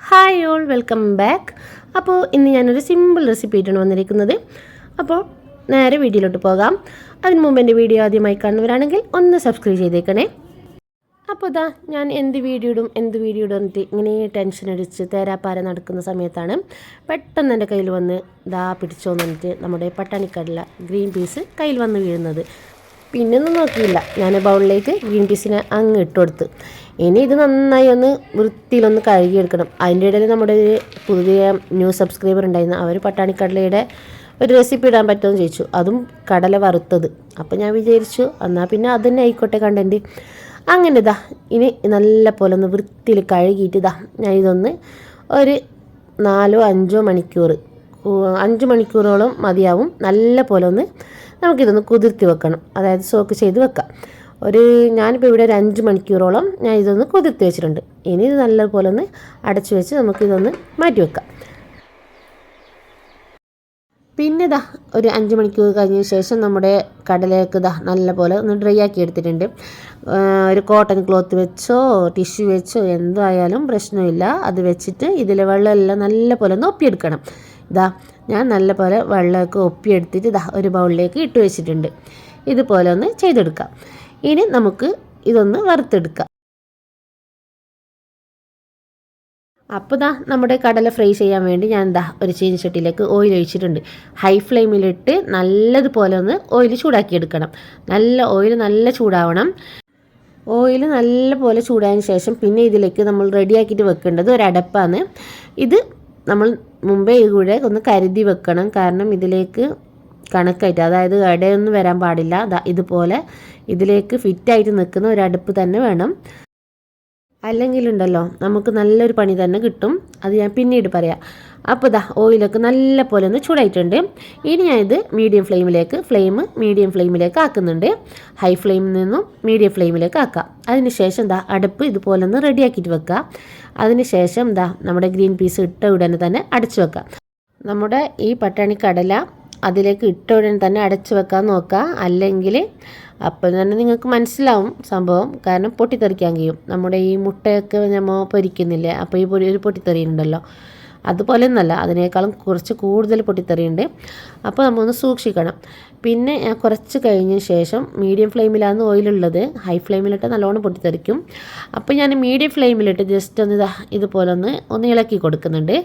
Hi all welcome back. അപ്പോൾ ഇന്ന് ഞാനൊരു സിമ്പിൾ റെസിപ്പി ആയിട്ടാണ് വന്നിരിക്കുന്നത്. അപ്പോൾ നേരെ വീഡിയോയിലോട്ട് പോകാം. അതിന് മുമ്പ് എൻ്റെ വീഡിയോ ആദ്യമായി കാണുന്നവരാണെങ്കിൽ ഒന്ന് സബ്സ്ക്രൈബ് ചെയ്തേക്കണേ. അപ്പോൾ ഇതാ ഞാൻ എന്ത് വീഡിയോ ഇടും എന്നിട്ട് ഇങ്ങനെ ടെൻഷൻ അടിച്ച് തേരാപ്പാര നടക്കുന്ന സമയത്താണ് പെട്ടെന്ന് എൻ്റെ കയ്യിൽ വന്ന് ഇതാ പിടിച്ചോന്നിട്ട് നമ്മുടെ പട്ടാണിക്കടല ഗ്രീൻ പീസ് കയ്യിൽ വന്ന് വീഴുന്നത്. പിന്നെ ഒന്നും നോക്കിയില്ല, ഞാൻ ബൗളിലേക്ക് ഗ്രീൻ പീസിനെ അങ്ങ് ഇട്ടുകൊടുത്ത്. ഇനി ഇത് നന്നായി ഒന്ന് വൃത്തിയിലൊന്ന് കഴുകിയെടുക്കണം. അതിൻ്റെ ഇടയിൽ നമ്മുടെ ഒരു പുതിയ ന്യൂ സബ്സ്ക്രൈബർ ഉണ്ടായിരുന്നു. അവർ പട്ടാണിക്കടലയുടെ ഒരു റെസിപ്പി ഇടാൻ പറ്റുമെന്ന് ചോദിച്ചു, അതും കടല വറുത്തത്. അപ്പോൾ ഞാൻ വിചാരിച്ചു എന്നാൽ പിന്നെ അത് തന്നെ ആയിക്കോട്ടെ കണ്ടൻറ്റ്. അങ്ങനെ ഇതാ ഇനി നല്ല പോലെ ഒന്ന് വൃത്തിയിൽ കഴുകിയിട്ട് ഇതാ ഞാൻ ഇതൊന്ന് ഒരു 4-5 മണിക്കൂർ 5 മണിക്കൂറോളം മതിയാവും. നല്ല പോലെ ഒന്ന് നമുക്കിതൊന്ന് കുതിർത്തി വെക്കണം, അതായത് സോക്ക് ചെയ്ത് വെക്കാം. ഞാനിപ്പോൾ ഇവിടെ ഒരു 5 മണിക്കൂറോളം ഞാൻ ഇതൊന്ന് കുതിർത്തി വെച്ചിട്ടുണ്ട്. ഇനി ഇത് നല്ലപോലെ ഒന്ന് അടച്ചു വെച്ച് നമുക്കിതൊന്ന് മാറ്റി വെക്കാം. പിന്നെ ഇതാ ഒരു 5 മണിക്കൂർ കഴിഞ്ഞ ശേഷം നമ്മുടെ കടലയൊക്കെ ഇതാ നല്ലപോലെ ഒന്ന് ഡ്രൈ ആക്കി എടുത്തിട്ടുണ്ട്. ഒരു കോട്ടൺ ക്ലോത്ത് വെച്ചോ ടിഷ്യൂ വെച്ചോ എന്തായാലും പ്രശ്നമില്ല. അത് വെച്ചിട്ട് ഇതിലെ വെള്ളമെല്ലാം നല്ലപോലെ ഒന്ന് ഒപ്പിയെടുക്കണം. ഇതാ ഞാൻ നല്ലപോലെ വെള്ളമൊക്കെ ഒപ്പിയെടുത്തിട്ട് ഇതാ ഒരു ബൗളിലേക്ക് ഇട്ട് വെച്ചിട്ടുണ്ട്. ഇതുപോലെ ഒന്ന് ചെയ്തെടുക്കാം. ഇനി നമുക്ക് ഇതൊന്ന് വറുത്തെടുക്കാം. അപ്പോൾ ദാ നമ്മുടെ കടല ഫ്രൈ ചെയ്യാൻ വേണ്ടി ഞാൻ ഒരു ചീനച്ചട്ടിയിലേക്ക് ഓയിൽ ഒഴിച്ചിട്ടുണ്ട്. ഹൈ ഫ്ലെയിമിലിട്ട് നല്ലതുപോലെ ഒന്ന് ഓയിൽ ചൂടാക്കിയെടുക്കണം. ഓയിൽ നല്ല ചൂടാവണം. ഓയിൽ നല്ലപോലെ ചൂടായതിന് ശേഷം പിന്നെ ഇതിലേക്ക് നമ്മൾ റെഡിയാക്കിയിട്ട് വെക്കേണ്ടത് ഒരടപ്പാണ്. ഇത് നമ്മൾ മുമ്പേ കൂടെ ഒന്ന് കരുതി വെക്കണം. കാരണം ഇതിലേക്ക് കണക്കായിട്ട്, അതായത് ഇടയൊന്നും വരാൻ പാടില്ല. ഇതുപോലെ ഇതിലേക്ക് ഫിറ്റായിട്ട് നിൽക്കുന്ന ഒരു അടുപ്പ് തന്നെ വേണം. അല്ലെങ്കിലുണ്ടല്ലോ നമുക്ക് നല്ലൊരു പണി തന്നെ കിട്ടും. അത് ഞാൻ പിന്നീട് പറയാം. അപ്പോൾ ഓയിലൊക്കെ നല്ല പോലെ ഒന്ന് ചൂടായിട്ടുണ്ട്. ഇനി ഞാൻ ഇത് മീഡിയം ഫ്ലെയിമിലേക്ക് ആക്കുന്നുണ്ട്. ഹൈ ഫ്ലെയിമിൽ നിന്നും മീഡിയം ഫ്ലെയിമിലേക്ക് ആക്കാം. അതിന് ശേഷം അടുപ്പ് ഇതുപോലെ ഒന്ന് റെഡിയാക്കിയിട്ട് വെക്കുക. അതിന് ശേഷം നമ്മുടെ ഗ്രീൻ പീസ് ഇട്ട ഉടനെ തന്നെ അടച്ചു വെക്കാം. നമ്മുടെ ഈ പട്ടാണി കടല അതിലേക്ക് ഇട്ട ഉടനെ തന്നെ അടച്ചു വെക്കാൻ നോക്കുക. അല്ലെങ്കിൽ അപ്പോൾ തന്നെ നിങ്ങൾക്ക് മനസ്സിലാവും സംഭവം. കാരണം പൊട്ടിത്തെറിക്കാൻ കഴിയും. നമ്മുടെ ഈ മുട്ടയൊക്കെ നമ്മൾ പൊരിക്കുന്നില്ലേ, അപ്പോൾ ഈ ഒരു പൊട്ടിത്തെറിയുണ്ടല്ലോ, അതുപോലെ ഒന്നല്ല, അതിനേക്കാളും കുറച്ച് കൂടുതൽ പൊട്ടിത്തെറിയുണ്ട്. അപ്പോൾ നമ്മളൊന്ന് സൂക്ഷിക്കണം. പിന്നെ കുറച്ച് കഴിഞ്ഞ ശേഷം മീഡിയം ഫ്ലെയിമിലാണ് ഓയിലുള്ളത്. ഹൈ ഫ്ലെയിമിലിട്ട് നല്ലോണം പൊട്ടിത്തെറിക്കും. അപ്പോൾ ഞാൻ മീഡിയം ഫ്ലെയിമിലിട്ട് ജസ്റ്റ് ഒന്ന് ഇതുപോലെ ഒന്ന് ഇളക്കി കൊടുക്കുന്നുണ്ട്.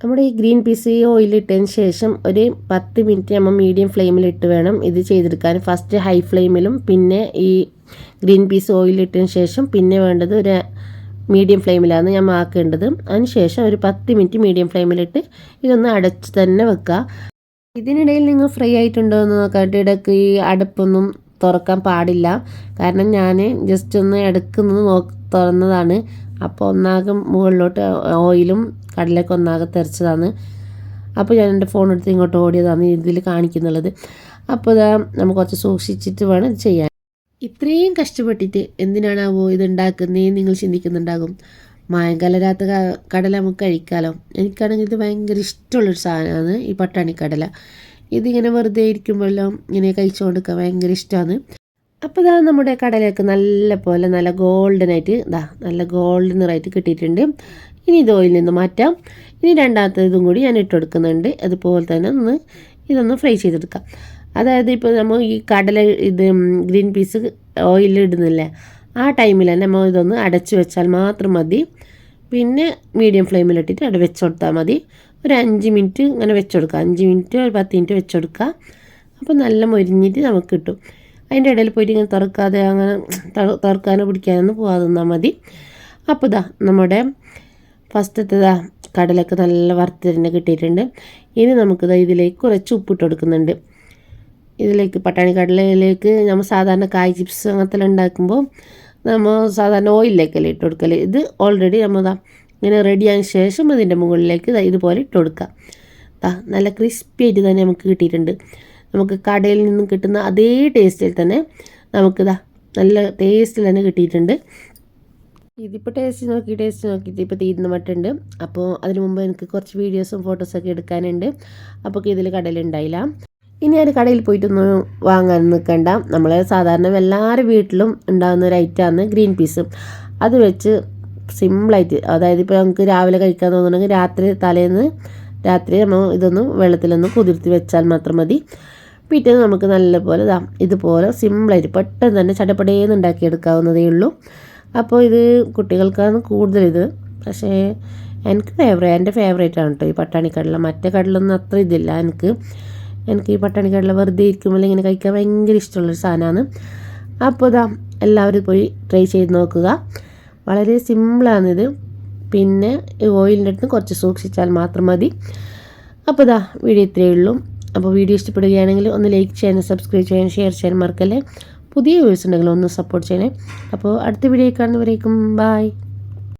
നമ്മുടെ ഈ ഗ്രീൻ പീസ് ഓയിലിട്ടതിന് ശേഷം ഒരു 10 മിനിറ്റ് നമ്മൾ മീഡിയം ഫ്ലെയിമിലിട്ട് വേണം ഇത് ചെയ്തെടുക്കാൻ. ഫസ്റ്റ് ഹൈ ഫ്ലെയിമിലും പിന്നെ ഈ ഗ്രീൻ പീസ് ഓയിലിട്ടതിന് ശേഷം പിന്നെ വേണ്ടത് ഒരു മീഡിയം ഫ്ലെയിമിലാണ് ഞാൻ ആക്കേണ്ടത്. അതിന് ശേഷം ഒരു 10 മിനിറ്റ് മീഡിയം ഫ്ലെയിമിലിട്ട് ഇതൊന്ന് അടച്ച് തന്നെ വെക്കുക. ഇതിനിടയിൽ നിങ്ങൾ ഫ്രൈ ആയിട്ടുണ്ടോ എന്ന് നോക്കാനായിട്ട് ഇടയ്ക്ക് ഈ അടുപ്പൊന്നും തുറക്കാൻ പാടില്ല. കാരണം ഞാൻ ജസ്റ്റ് ഒന്ന് ഇടയ്ക്കൊന്ന് തുറന്നതാണ്. അപ്പോൾ ഒന്നാകെ മുകളിലോട്ട് ഓയിലും കടലൊക്കെ ഒന്നാകെ തെറിച്ചതാണ്. അപ്പോൾ ഞാൻ എൻ്റെ ഫോൺ എടുത്ത് ഇങ്ങോട്ട് ഓടിയതാണ് ഇതിൽ കാണിക്കുന്നുള്ളത്. അപ്പോൾ നമുക്ക് കുറച്ച് സൂക്ഷിച്ചിട്ട് വേണം ഇത് ചെയ്യാൻ. ഇത്രയും കഷ്ടപ്പെട്ടിട്ട് എന്തിനാണാവോ ഇത് ഉണ്ടാക്കുന്നതെന്ന് നിങ്ങൾ ചിന്തിക്കുന്നുണ്ടാകും. മായം കലരാത്ത കടല നമുക്ക് കഴിക്കാമല്ലോ. എനിക്കാണെങ്കിൽ ഇത് ഭയങ്കര ഇഷ്ടമുള്ളൊരു സാധനമാണ് ഈ പട്ടാണിക്കടല. ഇതിങ്ങനെ വെറുതെ ഇരിക്കുമ്പോഴെല്ലാം ഇങ്ങനെ കഴിച്ചു കൊടുക്കാൻ ഭയങ്കര ഇഷ്ടമാണ്. അപ്പോൾ നമ്മുടെ കടലയൊക്കെ നല്ല ഗോൾഡനായിട്ട് നല്ല ഗോൾഡൻ നിറായിട്ട് കിട്ടിയിട്ടുണ്ട്. ഇനി ഇത് ഓയിലിൽ നിന്ന് മാറ്റാം. ഇനി രണ്ടാമത്തെ ഇതും കൂടി ഞാൻ ഇട്ട് കൊടുക്കുന്നുണ്ട്. അതുപോലെ തന്നെ ഇതൊന്ന് ഫ്രൈ ചെയ്തെടുക്കാം. അതായത് ഇപ്പോൾ നമ്മൾ ഈ കടല ഗ്രീൻ പീസ് ഓയിലിൽ ഇടുന്നില്ലേ, ആ ടൈമിൽ തന്നെ നമ്മൾ ഇതൊന്ന് അടച്ചു വെച്ചാൽ മാത്രം മതി. പിന്നെ മീഡിയം ഫ്ലെയിമിലിട്ടിട്ട് അവിടെ വെച്ച് കൊടുത്താൽ മതി. ഒരു 5 മിനിറ്റ് ഇങ്ങനെ വെച്ച് കൊടുക്കുക. 5 മിനിറ്റ് ഒരു 10 മിനിറ്റ് വെച്ച് കൊടുക്കുക. അപ്പോൾ നല്ല മൊരിഞ്ഞിട്ട് നമുക്ക് കിട്ടും. അതിൻ്റെ ഇടയിൽ പോയിട്ട് ഇങ്ങനെ അങ്ങനെ തുറക്കാനോ പിടിക്കാനൊന്നും പോകാതെ നിന്നാൽ മതി. അപ്പോൾ നമ്മുടെ ഫസ്റ്റത്തെ കടലൊക്കെ നല്ല വറുത്ത് കിട്ടിയിട്ടുണ്ട്. ഇനി നമുക്ക് ഇതിലേക്ക് കുറച്ച് ഉപ്പിട്ട് കൊടുക്കുന്നുണ്ട്. ഇതിലേക്ക് പട്ടാണി കടലയിലേക്ക് നമ്മൾ സാധാരണ കായ് ചിപ്സ് അങ്ങനത്തെ ഉണ്ടാക്കുമ്പോൾ നമ്മൾ സാധാരണ ഓയിലിലേക്കല്ലേ ഇട്ട് കൊടുക്കല്. ഇത് ഓൾറെഡി നമ്മൾ ഇങ്ങനെ റെഡിയായതിന് ശേഷം ഇതിൻ്റെ മുകളിലേക്ക് ഇതുപോലെ ഇട്ട് കൊടുക്കുക. നല്ല ക്രിസ്പി ആയിട്ട് തന്നെ നമുക്ക് കിട്ടിയിട്ടുണ്ട്. നമുക്ക് കടയിൽ നിന്നും കിട്ടുന്ന അതേ ടേസ്റ്റിൽ തന്നെ നമുക്ക് നല്ല ടേസ്റ്റിൽ തന്നെ കിട്ടിയിട്ടുണ്ട്. ഇതിപ്പോൾ ടേസ്റ്റ് നോക്കിയിട്ട് ഇപ്പോൾ തീരുന്ന മട്ടുണ്ട്. അപ്പോൾ അതിന് മുമ്പ് എനിക്ക് കുറച്ച് വീഡിയോസും ഫോട്ടോസൊക്കെ എടുക്കാനുണ്ട്. അപ്പോൾ ഇതിൽ കടലുണ്ടായില്ല. ഇനി ഒരു കടയിൽ പോയിട്ടൊന്നും വാങ്ങാൻ നിൽക്കണ്ട. നമ്മൾ സാധാരണ എല്ലാവരുടെ വീട്ടിലും ഉണ്ടാകുന്ന ഒരു ഐറ്റമാണ് ഗ്രീൻ പീസ്. അത് വെച്ച് സിമ്പിളായിട്ട്, അതായത് ഇപ്പോൾ നമുക്ക് രാവിലെ കഴിക്കാൻ തോന്നുന്നുണ്ടെങ്കിൽ രാത്രി നമ്മൾ ഇതൊന്ന് വെള്ളത്തിലൊന്ന് കുതിർത്തി വെച്ചാൽ മാത്രം മതി. പിറ്റേന്ന് നമുക്ക് നല്ലപോലെ ഇതുപോലെ സിമ്പിളായിട്ട് പെട്ടെന്ന് തന്നെ ചടപടേന്ന് ഉണ്ടാക്കിയെടുക്കാവുന്നതേ ഉള്ളൂ. അപ്പോൾ ഇത് കുട്ടികൾക്കാണ് കൂടുതലിത്. പക്ഷേ എൻ്റെ ഫേവറേറ്റ് ആണ് കേട്ടോ ഈ പട്ടാണിക്കടല. മറ്റേ കടലൊന്നും അത്ര ഇതില്ല എനിക്ക് ഈ പട്ടാണിക്കടല വെറുതെ ഇരിക്കുമ്പോൾ ഇങ്ങനെ കഴിക്കാൻ ഭയങ്കര ഇഷ്ടമുള്ളൊരു സാധനമാണ്. അപ്പോൾ എല്ലാവരും പോയി ട്രൈ ചെയ്ത് നോക്കുക. വളരെ സിമ്പിളാണിത്. പിന്നെ ഓയിലിൻ്റെ അടുത്ത് കുറച്ച് സൂക്ഷിച്ചാൽ മാത്രം മതി. അപ്പോൾ വീഡിയോ ഇത്രയേ ഉള്ളൂ. അപ്പോൾ വീഡിയോ ഇഷ്ടപ്പെടുകയാണെങ്കിൽ ഒന്ന് ലൈക്ക് ചെയ്യാനും സബ്സ്ക്രൈബ് ചെയ്യാനും ഷെയർ ചെയ്യാനും മറക്കല്ലേ. പുതിയ വ്യൂസ് ഉണ്ടെങ്കിൽ ഒന്ന് സപ്പോർട്ട് ചെയ്യണേ. അപ്പോൾ അടുത്ത വീഡിയോ കാണുന്നവരേക്കും ബൈ.